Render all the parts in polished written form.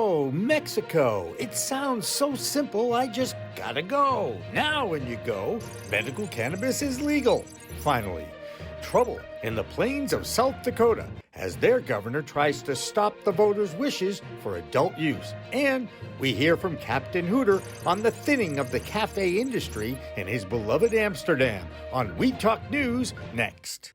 Oh, Mexico. It sounds so simple, I just gotta go. Now when you go, medical cannabis is legal. Finally. Trouble in the plains of South Dakota as their governor tries to stop the voters' wishes for adult use. And we hear from Captain Hooter on the thinning of the cafe industry in his beloved Amsterdam on We Talk News next.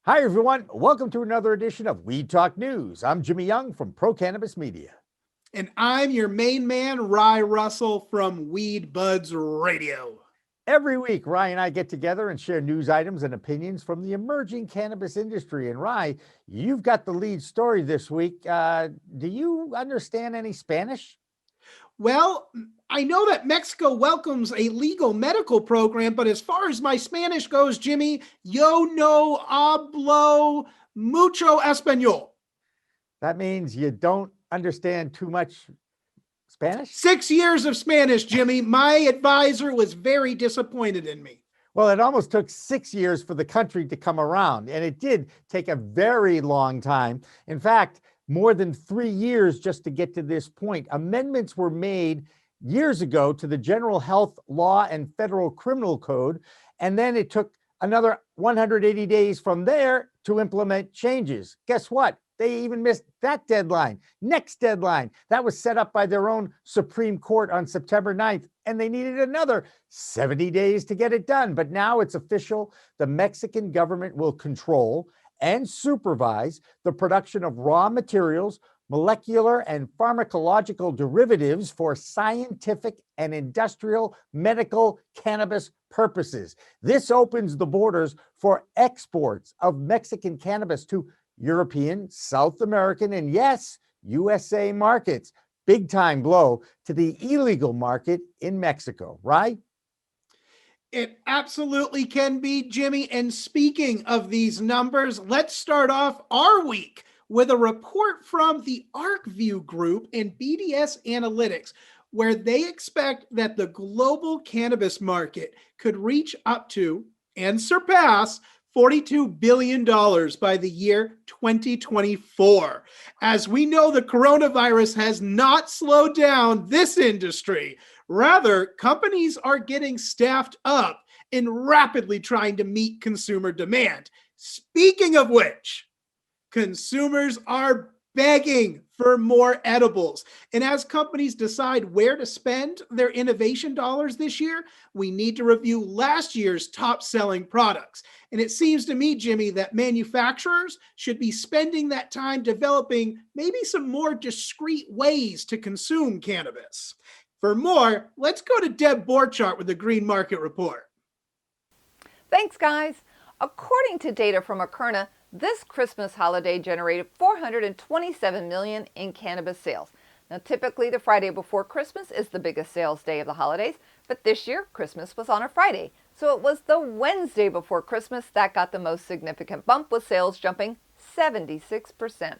Hi, everyone. Welcome to another edition of We Talk News. I'm Jimmy Young from Pro Cannabis Media. And I'm your main man, Rye Russell from Budz Radio. Every week, Rye and I get together and share news items and opinions from the emerging cannabis industry. And Rye, you've got the lead story this week. Do you understand any Spanish? Well, I know that Mexico welcomes a legal medical program, but as far as my Spanish goes, Jimmy, yo no hablo mucho español. That means you don't understand too much Spanish? 6 years of Spanish, Jimmy. My advisor was very disappointed in me. Well, it almost took 6 years for the country to come around, and it did take a very long time. In fact, more than 3 years just to get to this point. Amendments were made years ago to the General Health Law and Federal Criminal Code, and then it took another 180 days from there to implement changes. Guess what? They even missed that deadline. Next deadline, that was set up by their own Supreme Court on September 9th, and they needed another 70 days to get it done. But now it's official. The Mexican government will control and supervise the production of raw materials, molecular and pharmacological derivatives for scientific and industrial medical cannabis purposes. This opens the borders for exports of Mexican cannabis to European, South American, and yes, USA markets. Big time blow to the illegal market in Mexico, right? It absolutely can be, Jimmy. And speaking of these numbers, let's start off our week with a report from the ArcView Group and BDS Analytics, where they expect that the global cannabis market could reach up to and surpass $42 billion by the year 2024. As we know, the coronavirus has not slowed down this industry. Rather, companies are getting staffed up and rapidly trying to meet consumer demand. Speaking of which, consumers are begging for more edibles. And as companies decide where to spend their innovation dollars this year, we need to review last year's top-selling products. And it seems to me, Jimmy, that manufacturers should be spending that time developing maybe some more discreet ways to consume cannabis. For more, let's go to Debra Borchardt with the Green Market Report. Thanks, guys. According to data from Akerna, this Christmas holiday generated $427 million in cannabis sales. Now, typically the Friday before Christmas is the biggest sales day of the holidays, but this year Christmas was on a Friday. So it was the Wednesday before Christmas that got the most significant bump, with sales jumping 76%.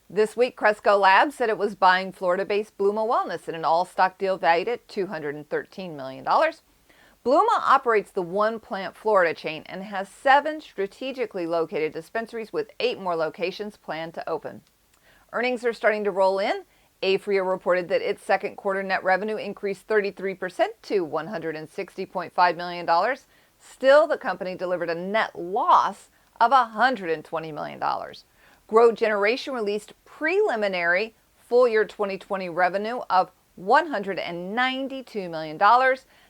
This week, Cresco Labs said it was buying Florida-based Bluma Wellness in an all-stock deal valued at $213 million. Bluma operates the One Plant Florida chain and has 7 strategically located dispensaries with 8 more locations planned to open. Earnings are starting to roll in. Afria reported that its second quarter net revenue increased 33% to $160.5 million. Still, the company delivered a net loss of $120 million. Grow Generation released preliminary full year 2020 revenue of $192 million.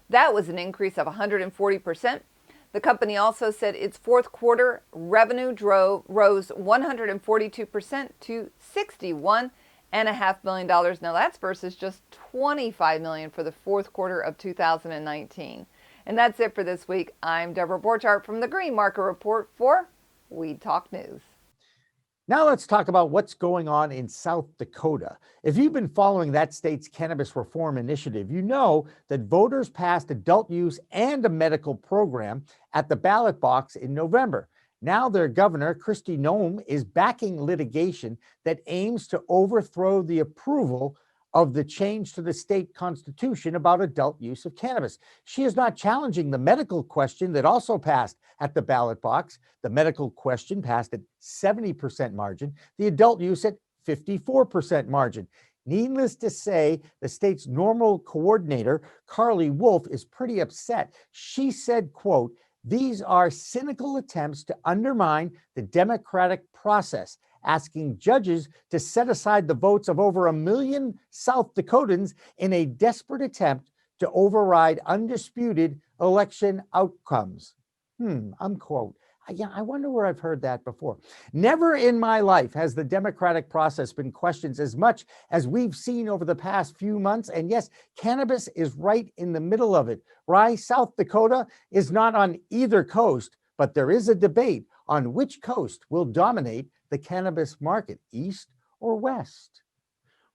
That was an increase of 140%. The company also said its fourth quarter revenue rose 142% to $61.5 million. Now that's versus just $25 million for the fourth quarter of 2019. And that's it for this week. I'm Debra Borchardt from the Green Market Report for We Talk News. Now let's talk about what's going on in South Dakota. If you've been following that state's cannabis reform initiative, you know that voters passed adult use and a medical program at the ballot box in November. Now their governor, Kristi Noem, is backing litigation that aims to overthrow the approval of the change to the state constitution about adult use of cannabis. She is not challenging the medical question that also passed at the ballot box. The medical question passed at 70% margin, the adult use at 54% margin. Needless to say, the state's normal coordinator, Carly Wolf, is pretty upset. She said, quote, "These are cynical attempts to undermine the democratic process, asking judges to set aside the votes of over 1 million South Dakotans in a desperate attempt to override undisputed election outcomes." Unquote. Yeah, I wonder where I've heard that before. Never in my life has the democratic process been questioned as much as we've seen over the past few months. And yes, cannabis is right in the middle of it. Right? South Dakota is not on either coast, but there is a debate on which coast will dominate the cannabis market, east or west.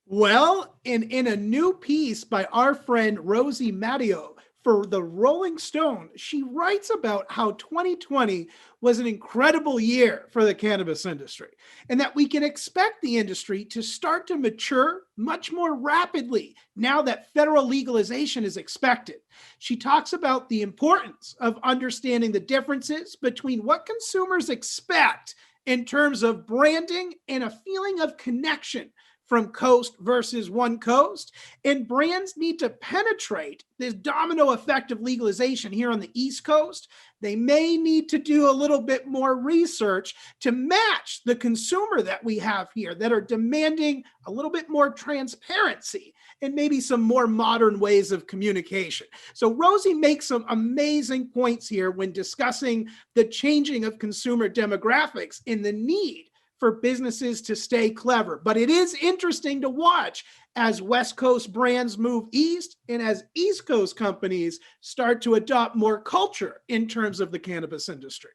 Well, in a new piece by our friend Rosie Matteo for the Rolling Stone, she writes about how 2020 was an incredible year for the cannabis industry, and that we can expect the industry to start to mature much more rapidly now that federal legalization is expected. She talks about the importance of understanding the differences between what consumers expect in terms of branding and a feeling of connection from coast versus one coast. And brands need to penetrate this domino effect of legalization here on the East Coast. They may need to do a little bit more research to match the consumer that we have here that are demanding a little bit more transparency and maybe some more modern ways of communication. So Rosie makes some amazing points here when discussing the changing of consumer demographics and the need for businesses to stay clever. But it is interesting to watch as West Coast brands move east and as East Coast companies start to adopt more culture in terms of the cannabis industry.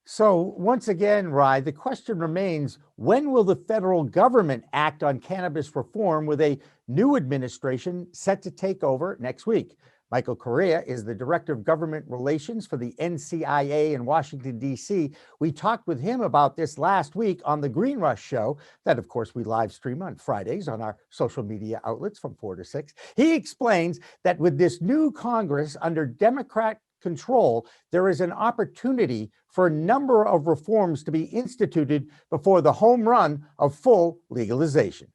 So once again, Rye, the question remains, when will the federal government act on cannabis reform with a new administration set to take over next week? Michael Correia is the Director of Government Relations for the NCIA in Washington, D.C. We talked with him about this last week on the Green Rush Show that, of course, we live stream on Fridays on our social media outlets from 4 to 6. He explains that with this new Congress under Democrat control, there is an opportunity for a number of reforms to be instituted before the home run of full legalization.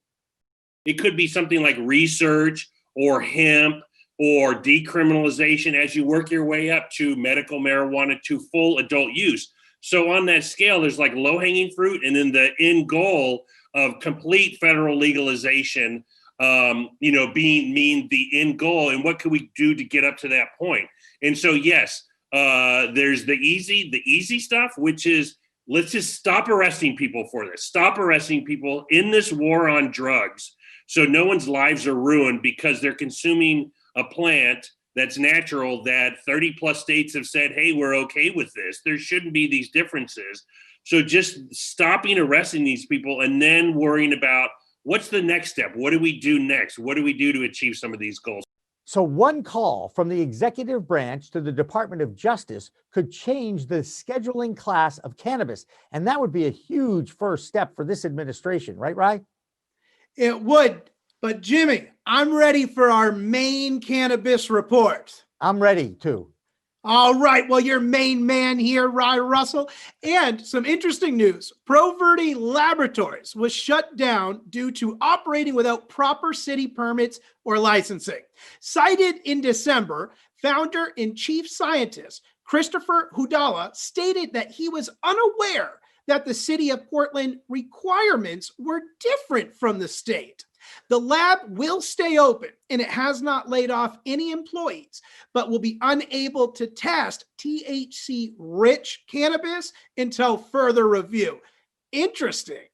It could be something like research or hemp or decriminalization as you work your way up to medical marijuana to full adult use. So on that scale, there's like low-hanging fruit, and then the end goal of complete federal legalization, being the end goal, and what can we do to get up to that point? And so, yes, there's the easy stuff, which is let's just stop arresting people for this. Stop arresting people in this war on drugs, so no one's lives are ruined because they're consuming a plant that's natural that 30 plus states have said, hey, we're okay with this. There shouldn't be these differences. So just stopping arresting these people and then worrying about what's the next step? What do we do next? What do we do to achieve some of these goals? So one call from the executive branch to the Department of Justice could change the scheduling class of cannabis. And that would be a huge first step for this administration, right, Rye? It would. But Jimmy, I'm ready for our Maine Cannabis Report. I'm ready too. All right. Well, your main man here, Rye Russell, and some interesting news. Pro Verde Laboratories was shut down due to operating without proper city permits or licensing. Cited in December, founder and chief scientist Christopher Hudala stated that he was unaware that the city of Portland requirements were different from the state. The lab will stay open, and it has not laid off any employees, but will be unable to test THC-rich cannabis until further review. Interesting.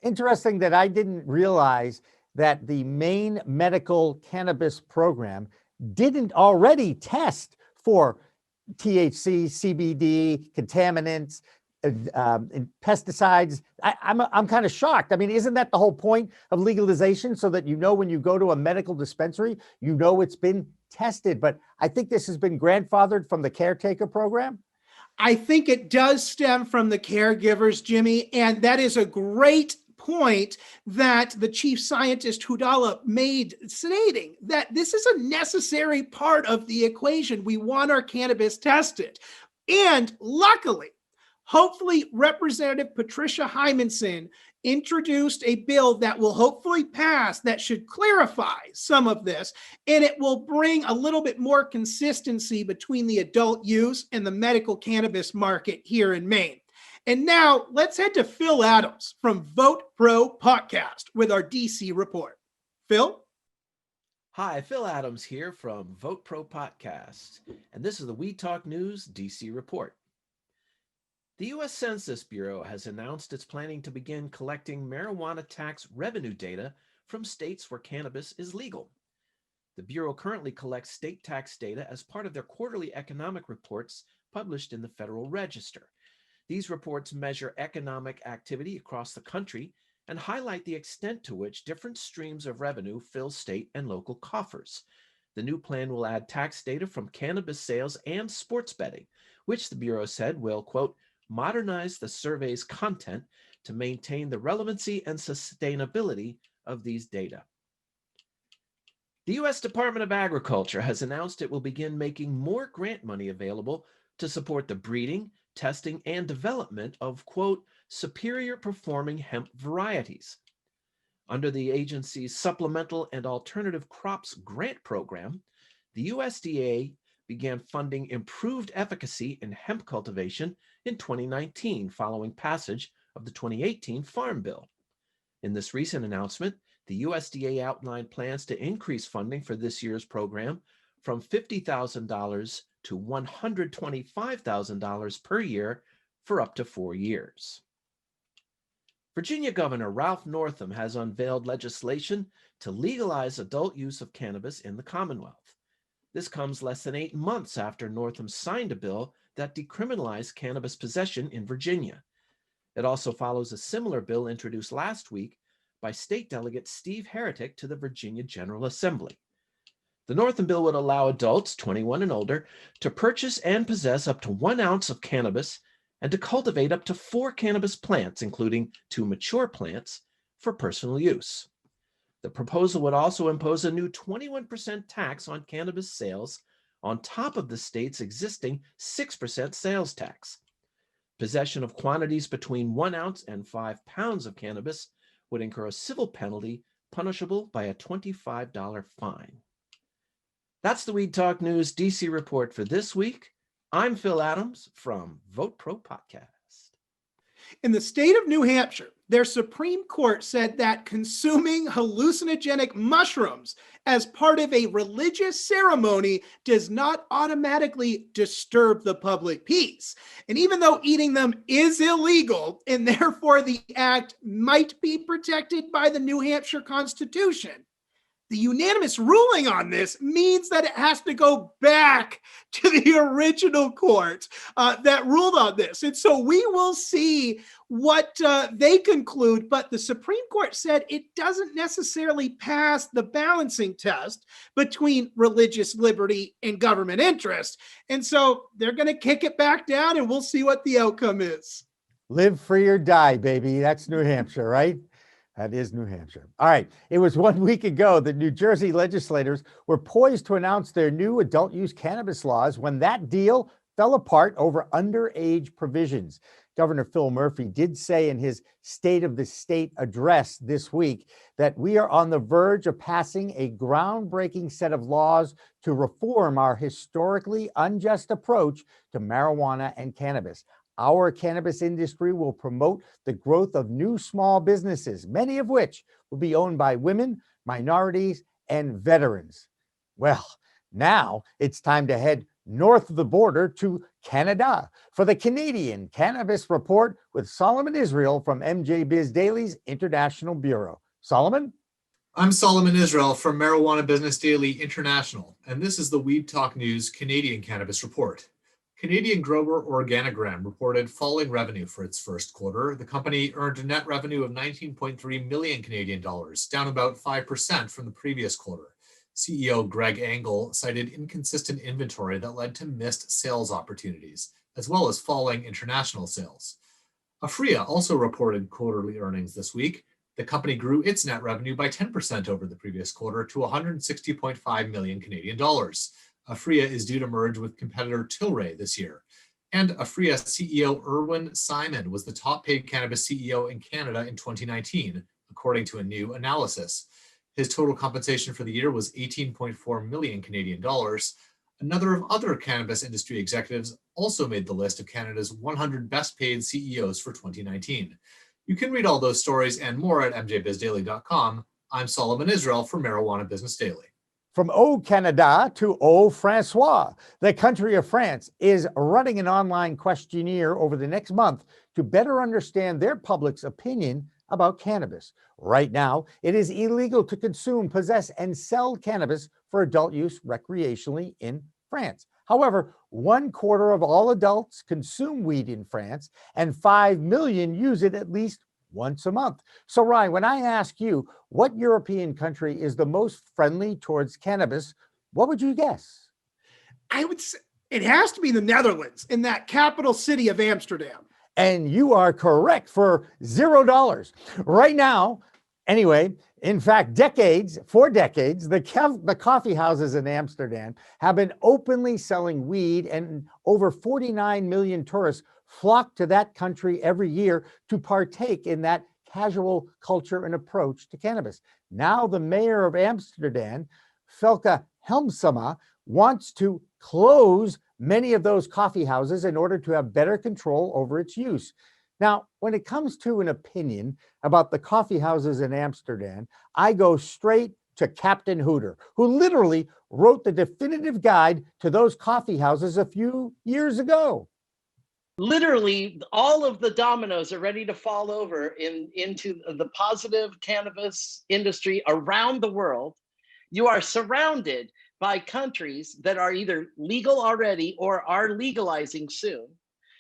Interesting that I didn't realize that the Maine Medical Cannabis Program didn't already test for THC, CBD, contaminants, and pesticides. I'm kind of shocked. I mean, isn't that the whole point of legalization, so that you know when you go to a medical dispensary, you know it's been tested? But I think this has been grandfathered from the caretaker program. I think it does stem from the caregivers, Jimmy, and that is a great point that the chief scientist Hudala made, stating that this is a necessary part of the equation. We want our cannabis tested. And luckily, hopefully, Representative Patricia Hymanson introduced a bill that will hopefully pass that should clarify some of this, and it will bring a little bit more consistency between the adult use and the medical cannabis market here in Maine. And now let's head to Phil Adams from Vote Pro Podcast with our DC report. Phil? Hi, Phil Adams here from Vote Pro Podcast, and this is the We Talk News DC report. The U.S. Census Bureau has announced it's planning to begin collecting marijuana tax revenue data from states where cannabis is legal. The Bureau currently collects state tax data as part of their quarterly economic reports published in the Federal Register. These reports measure economic activity across the country and highlight the extent to which different streams of revenue fill state and local coffers. The new plan will add tax data from cannabis sales and sports betting, which the Bureau said will, quote, modernize the survey's content to maintain the relevancy and sustainability of these data. The U.S. Department of Agriculture has announced it will begin making more grant money available to support the breeding, testing, and development of, quote, superior performing hemp varieties. Under the agency's Supplemental and Alternative Crops Grant Program, the USDA began funding improved efficacy in hemp cultivation in 2019 following passage of the 2018 Farm Bill. In this recent announcement, the USDA outlined plans to increase funding for this year's program from $50,000 to $125,000 per year for up to 4 years. Virginia Governor Ralph Northam has unveiled legislation to legalize adult use of cannabis in the Commonwealth. This comes less than 8 months after Northam signed a bill that decriminalized cannabis possession in Virginia. It also follows a similar bill introduced last week by State Delegate Steve Heretic to the Virginia General Assembly. The Northam bill would allow adults 21 and older to purchase and possess up to 1 ounce of cannabis and to cultivate up to 4 cannabis plants, including 2 mature plants, for personal use. The proposal would also impose a new 21% tax on cannabis sales on top of the state's existing 6% sales tax. Possession of quantities between 1 ounce and 5 pounds of cannabis would incur a civil penalty punishable by a $25 fine. That's the Weed Talk News DC report for this week. I'm Phil Adams from Vote Pro Podcast. In the state of New Hampshire, their Supreme Court said that consuming hallucinogenic mushrooms as part of a religious ceremony does not automatically disturb the public peace. And even though eating them is illegal, and therefore the act might be protected by the New Hampshire Constitution, the unanimous ruling on this means that it has to go back to the original court that ruled on this. And so we will see what they conclude, but the Supreme Court said it doesn't necessarily pass the balancing test between religious liberty and government interest. And so they're going to kick it back down, and we'll see what the outcome is. Live free or die, baby. That's New Hampshire, right? That is New Hampshire. All right. It was 1 week ago that New Jersey legislators were poised to announce their new adult use cannabis laws when that deal fell apart over underage provisions. Governor Phil Murphy did say in his State of the State address this week that we are on the verge of passing a groundbreaking set of laws to reform our historically unjust approach to marijuana and cannabis. Our cannabis industry will promote the growth of new small businesses, many of which will be owned by women, minorities, and veterans. Well, now it's time to head north of the border to Canada for the Canadian Cannabis Report with Solomon Israel from MJBiz Daily's International Bureau. Solomon? I'm Solomon Israel from Marijuana Business Daily International, and this is the Weed Talk News Canadian Cannabis Report. Canadian grower Organigram reported falling revenue for its first quarter. The company earned a net revenue of 19.3 million Canadian dollars, down about 5% from the previous quarter. CEO Greg Angle cited inconsistent inventory that led to missed sales opportunities, as well as falling international sales. Aphria also reported quarterly earnings this week. The company grew its net revenue by 10% over the previous quarter to 160.5 million Canadian dollars. Aphria is due to merge with competitor Tilray this year. And Aphria CEO Irwin Simon was the top paid cannabis CEO in Canada in 2019, according to a new analysis. His total compensation for the year was 18.4 million Canadian dollars. Another of other cannabis industry executives also made the list of Canada's 100 best paid CEOs for 2019. You can read all those stories and more at MJBizDaily.com. I'm Solomon Israel for Marijuana Business Daily. From Au Canada to Au Francois, the country of France is running an online questionnaire over the next month to better understand their public's opinion about cannabis. Right now, it is illegal to consume, possess, and sell cannabis for adult use recreationally in France. However, 1/4 of all adults consume weed in France, and 5 million use it at least once a month. So, Ryan, when I ask you what European country is the most friendly towards cannabis, what would you guess? I would say it has to be the Netherlands, in that capital city of Amsterdam. And you are correct for $0. Right now, anyway, in fact, for decades, the coffee houses in Amsterdam have been openly selling weed, and over 49 million tourists flock to that country every year to partake in that casual culture and approach to cannabis. Now, the mayor of Amsterdam, Felke Helmsema, wants to close many of those coffee houses in order to have better control over its use. Now, when it comes to an opinion about the coffee houses in Amsterdam, I go straight to Captain Hooter, who literally wrote the definitive guide to those coffee houses a few years ago. Literally, all of the dominoes are ready to fall over into the positive cannabis industry around the world. You are surrounded by countries that are either legal already or are legalizing soon.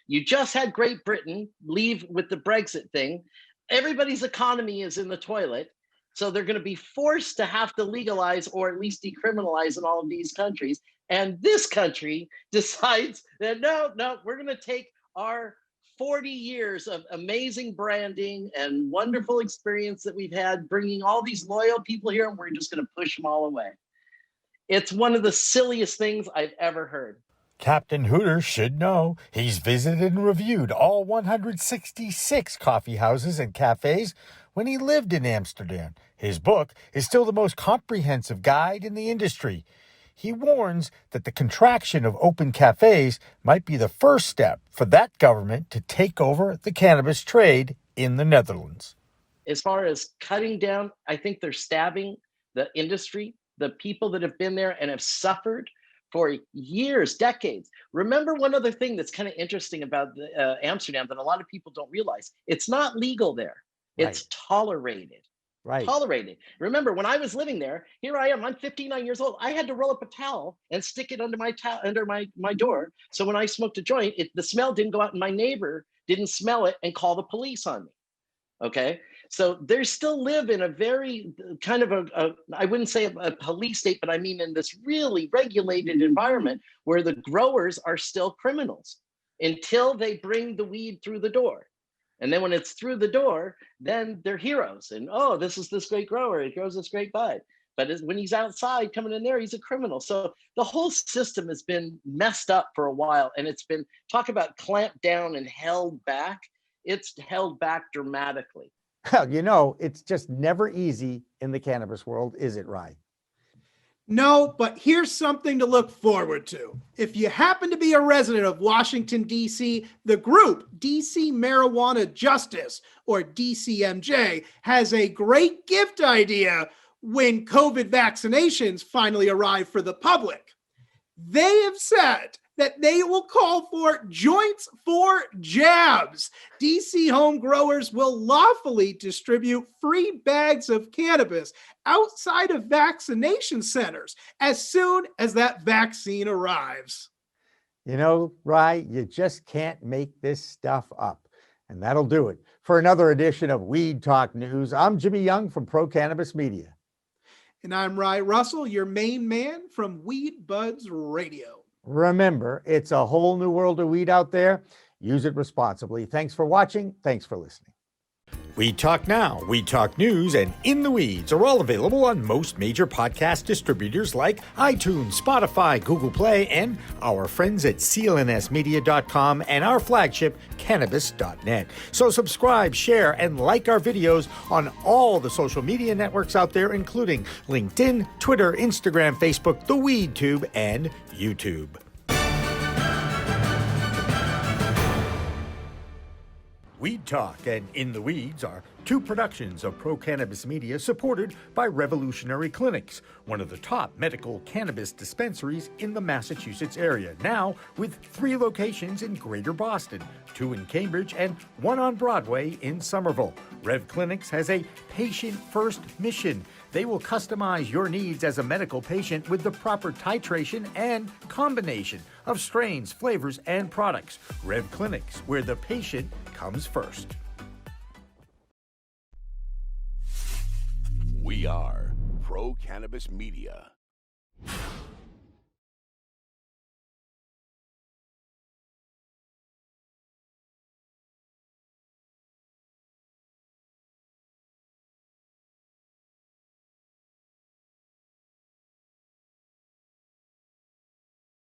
You just had Great Britain leave with the Brexit thing. Everybody's economy is in the toilet. So they're going to be forced to have to legalize or at least decriminalize in all of these countries. And this country decides that no, we're going to take our 40 years of amazing branding and wonderful experience that we've had bringing all these loyal people here, and we're just going to push them all away. It's one of the silliest things I've ever heard. Captain Hooter should know. He's visited and reviewed all 166 coffee houses and cafes when he lived in Amsterdam. His book is still the most comprehensive guide in the industry. He warns that the contraction of open cafes might be the first step for that government to take over the cannabis trade in the Netherlands. As far as cutting down, I think they're stabbing the industry, the people that have been there and have suffered for years, decades. Remember one other thing that's kind of interesting about Amsterdam that a lot of people don't realize. It's not legal there. It's tolerated. Right. Tolerated. Remember, when I was living there, here I am, I'm 59 years old. I had to roll up a towel and stick it under my door. So when I smoked a joint, the smell didn't go out and my neighbor didn't smell it and call the police on me. Okay. So they still live in a very kind of I wouldn't say a police state, but I mean in this really regulated environment where the growers are still criminals until they bring the weed through the door. And then when it's through the door, then they're heroes. And, oh, this is this great grower. He grows this great bud. But when he's outside coming in there, he's a criminal. So the whole system has been messed up for a while. And it's been, talk about clamped down and held back. It's held back dramatically. Well, it's just never easy in the cannabis world, is it, Ryan? No, but here's something to look forward to. If you happen to be a resident of Washington, D.C., the group DC Marijuana Justice, or DCMJ, has a great gift idea when COVID vaccinations finally arrive for the public. They have said that they will call for joints for jabs. DC home growers will lawfully distribute free bags of cannabis outside of vaccination centers as soon as that vaccine arrives. Rye, you just can't make this stuff up. And that'll do it. For another edition of Weed Talk News, I'm Jimmy Young from Pro Cannabis Media. And I'm Rye Russell, your main man from Weed Budz Radio. Remember, it's a whole new world of weed out there. Use it responsibly. Thanks for watching. Thanks for listening. We Talk Now, We Talk News, and In the Weeds are all available on most major podcast distributors like iTunes, Spotify, Google Play, and our friends at clnsmedia.com and our flagship, cannabis.net. So subscribe, share, and like our videos on all the social media networks out there, including LinkedIn, Twitter, Instagram, Facebook, the WeedTube, and YouTube. Weed Talk and In the Weeds are two productions of Pro Cannabis Media supported by Revolutionary Clinics, one of the top medical cannabis dispensaries in the Massachusetts area, now with 3 locations in Greater Boston, 2 in Cambridge, and 1 on Broadway in Somerville. Rev Clinics has a patient-first mission. They will customize your needs as a medical patient with the proper titration and combination of strains, flavors, and products. Rev Clinics, where the patient comes first. We are Pro Cannabis Media.